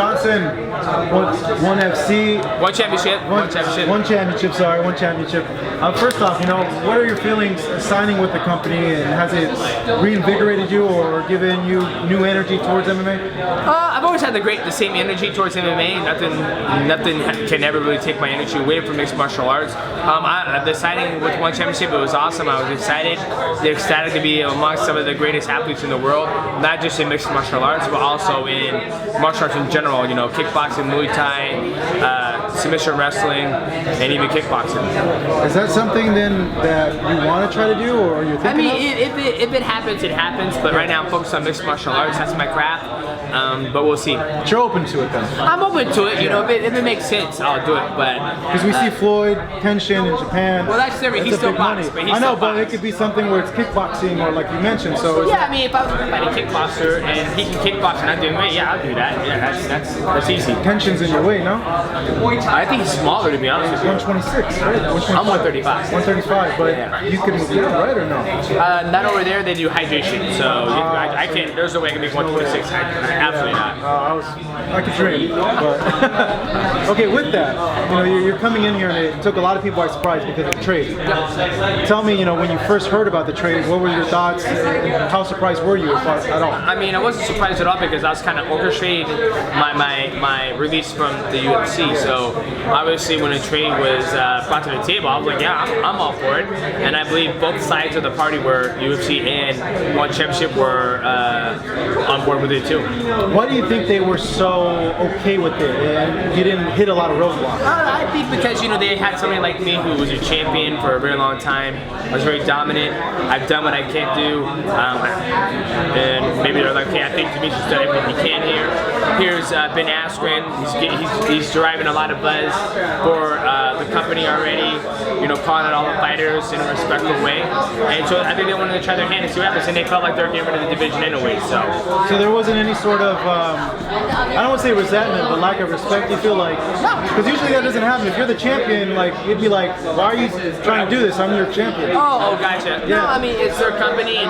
Johnson, one FC. One championship. One championship. First off, what are your feelings signing with the company, and has it reinvigorated you or given you new energy towards MMA? I've always had the same energy towards MMA. Nothing can ever really take my energy away from mixed martial arts. The signing with one championship, it was awesome. I was excited. They're ecstatic to be amongst some of the greatest athletes in the world, not just in mixed martial arts, but also in martial arts in general. Kickboxing, Muay Thai, submission wrestling, and even kickboxing. Is that something then that you want to try to do, or you're thinking? I mean, if it happens, it happens. But right now, I'm focused on mixed martial arts. That's my craft. But we'll see. But you're open to it then? I'm open to it. If it makes sense, I'll do it. But because we see Floyd, Tenshin in Japan. Well, that's different. He's still boxing. I know, but it could be something where it's kickboxing or like you mentioned. So yeah, I mean, if I was fighting a kickboxer and he can kickbox and I'm doing weight, yeah, I'll do that. Yeah, that's easy. Tenshin's in your weight, no? I think he's smaller, to be honest with you. 126, right? I'm 135. 135, but yeah. You can move down, right, or no? Not over there. They do hydration, so I can't. There's no way I can make 126. Absolutely not. I could dream, but okay. With that, you're coming in here, and it took a lot of people by surprise because of the trade. Yep. Tell me, when you first heard about the trade, what were your thoughts? And how surprised were you at all? I mean, I wasn't surprised at all because I was kind of orchestrating my release from the UFC. So obviously, when the trade was brought to the table, I was like, yeah, I'm all for it. And I believe both sides of the party, were UFC and One Championship, were on board with it too. Why do you think they were so okay with it and you didn't hit a lot of roadblocks? I think because they had somebody like me who was a champion for a very long time. I was very dominant. I've done what I can't do, and maybe they're like, okay, I think Demetrious done everything he can here. Here's Ben Askren. He's deriving a lot of buzz for the company already. Calling out all the fighters in a respectful way, and so I think they wanted to try their hand and see what happens, and they felt like they were getting rid of the division anyway. So there wasn't any sort of I don't want to say resentment, but lack of respect. You feel like because usually that doesn't happen. If you're the champion, like you'd be like, why are you trying to do this? I'm your champion. Oh, gotcha. Yeah. No, I mean it's their company, and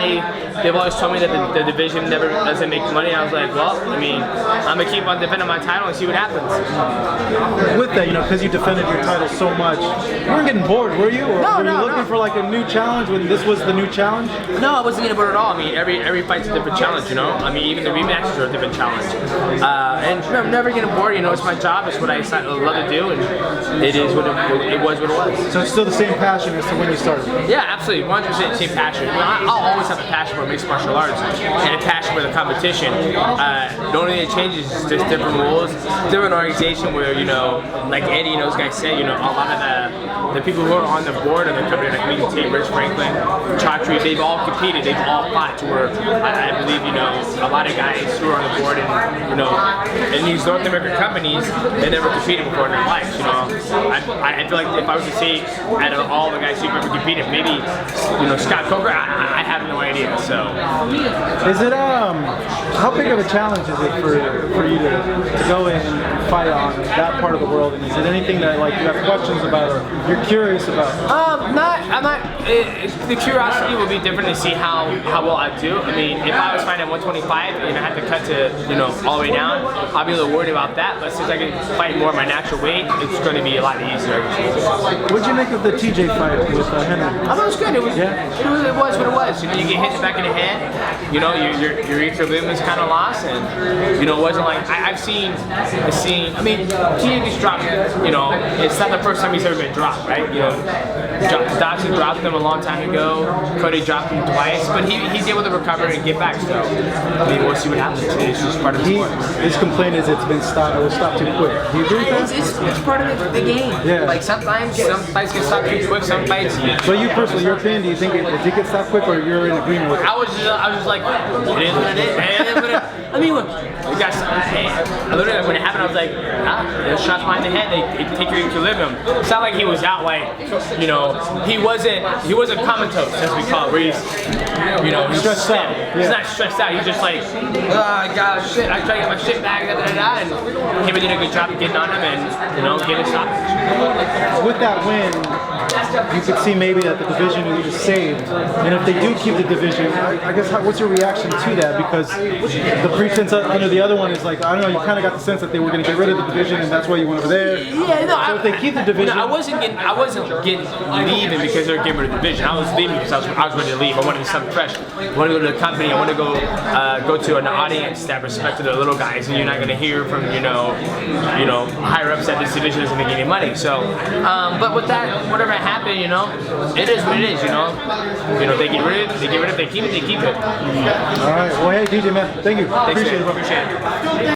they've always told me that the division never doesn't make money. I was like, well, I mean, I'm gonna keep on defending my title and see what happens. With that, because you defended your title so much, you weren't getting bored, were you? Or were you looking for like a new challenge when this was the new challenge? No, I wasn't getting bored at all. I mean, every fight's a different challenge, I mean, even the rematches are a different challenge. And I'm never getting bored. It's my job. It's what I love to do, and it is what it was. So it's still the same passion as to when you started? Yeah, absolutely, 100% same passion. I'll always have a passion for mixed martial arts and a passion for the competition. The only thing that changes is just different rules, different organization where, like Eddie and those guys said, a lot of the people who are on the board of the company, like me, Tate, Rich Franklin, Chatri, they've all competed, they've all fought to where I believe, a lot of guys who are on the board and, in these North American companies, they never competed before in their lives, I feel like if I was to say out of all the guys who've ever competed, maybe, Scott Coker, I have no idea, so. Is it, how big of a challenge is it for you to go in and fight on that part of the world, and is it anything that, like, you have questions about or you're curious about? The curiosity will be different to see how well I do. I mean, if I was fighting at 125 and I had to cut to, all the way down, I'll be a little worried about that, but since I can fight more of my natural weight, it's going to be a lot easier. What'd you make of the TJ fight with Henry? I thought it was good. It was what it was. You get hit in the back of the head, your equilibrium is kind of lost, and, it wasn't like, I've seen, I mean, TJ gets dropped, it's not the first time he's ever been dropped, right? Dodson dropped him a long time ago, Cody dropped him twice, but he's able to recover and get back, so, I mean, we'll see what happens. It's just part of the sport. His complaint is it was stopped too quick. Do you agree with that? It's part of the game. Yeah. Like, sometimes some fights get stopped too quick, some fights... But you personally, your opinion, do you think it did get stopped quick, or you're in agreement with it? I was just like, it is what it is. I mean, look, I literally, when it happened, I was like, there's shots behind the head, they take your equilibrium. It's not like he was out like, he wasn't comatose, as we call it, where he's stressed out. He's not stressed out, he's just like, God, shit, I try to get my shit back, and him did a good job of getting on him and, getting stoppage. With that win, you could see maybe that the division is saved. And if they do keep the division, I guess what's your reaction to that? Because the pretense under the other one is like, I don't know, you kind of got the sense that they were going to get rid of the division and that's why you went over there. Yeah, no. So if they keep the division, I wasn't getting leaving because they were getting rid of the division. I was leaving because I was ready to leave. I wanted something fresh. I want to go to the company. I want to go to an audience that respected the little guys, and you're not going to hear from higher ups that this division isn't making any money. So, but with that, whatever happened, it is what it is. They get rid of it, they keep it, they keep it. All right. Well, hey DJ man, thank you. Thanks, Appreciate man. it. Appreciate it.